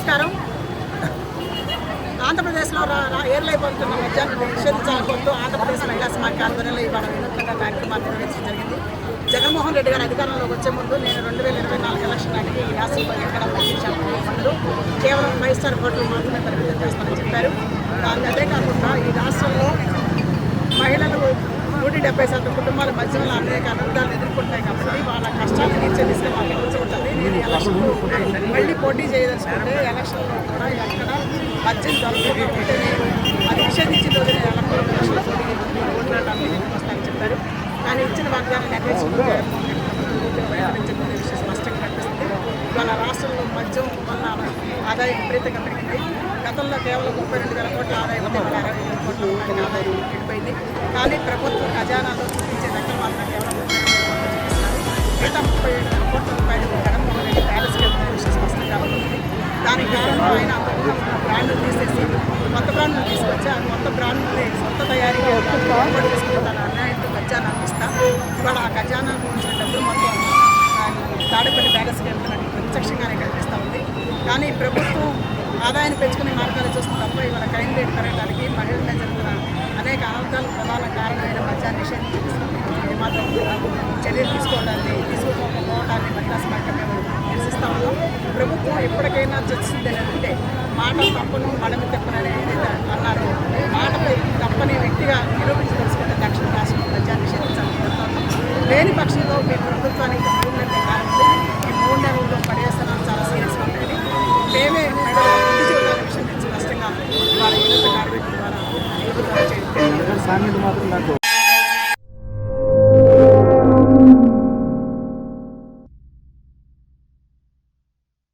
నమస్కారం. ఆంధ్రప్రదేశ్లో ఏర్లైపోతున్న మద్యాన్ని నిషేధించాలని కోరుతూ ఆంధ్రప్రదేశ్ మహిళా సమాఖ్య ఆధ్వర్యంలో ఇవాళ వినూత్నంగా కార్యక్రమాలు నిర్వహించడం జరిగింది. జగన్మోహన్ రెడ్డి గారు అధికారంలోకి వచ్చే ముందు నేను 2024 ఎలక్షన్ నాటికి ఈ రాష్ట్రంలో ఎక్కడ మందులు కేవలం 5 స్టార్ హోటల్ మాత్రమే పరిమితం చేస్తామని చెప్పారు. అదే కాకుండా ఈ రాష్ట్రంలో మహిళలు 170% కుటుంబాలు మధ్యలో అనేక అనర్థాలు ఎదుర్కొంటాయి కాబట్టి వాళ్ళ కష్టాన్ని తీర్చే దిశగా మాకు ఉంటుంది. నేను ఎలక్షన్లో మళ్ళీ పోటీ చేయదలుచుకుంటే ఎలక్షన్లో కూడా ఎక్కడ మద్యం దొరకకపోతే అది నిషేధించిన రోజు నేను ఎలక్షన్లో ఓట్లాడడానికి వస్తానని చెప్పారు. కానీ ఇచ్చిన వాగ్దానం నెరవేర్చుకుంటే విషయం స్పష్టంగా కనిపిస్తుంది. ఇవాళ రాష్ట్రంలో మద్యం వల్ల ఆదాయం విపరీతంగా పెరిగింది. గతంలో కేవలం 32,000 కోట్ల ఆదాయం ఉంటే 60,000 కోట్ల ఆదాయం పెరిగిపోయింది. కానీ ప్రభుత్వం ఖజానాలో చూపించే లెక్కలు మాత్రం కేవలం 37,000 కోట్ల రూపాయలు జగన్మోహన్ రెడ్డి ప్యాలెస్కి వెళ్తున్న విషయం స్పష్టంగా ఉంటుంది. దానికి కారణం ఆయన అంతకుముందు బ్రాండ్లు తీసేసి కొత్త బ్రాండ్లు తీసుకొచ్చి ఆ కొత్త బ్రాండ్ని సొంత తయారీగా ఏర్పాటు చేసుకుంటాను అన్యాయంతో ఖజానా అందిస్తా. ఇవాళ ఆ ఖజానా ఉంచిన డబ్బులు మొత్తం తాడేపల్లి ప్యాలెస్కి వెళ్తున్నట్టు ప్రత్యక్షంగానే కనిపిస్తూ ఉంది. కానీ ప్రభుత్వం ఆదాయాన్ని పెంచుకునే మార్గాలు చూస్తుంది తప్ప ఇవాళ క్రైమ్ రేట్ పెరగడానికి మహిళల మీద జరుగుతున్న అనేక అనర్థాలు ప్రధాన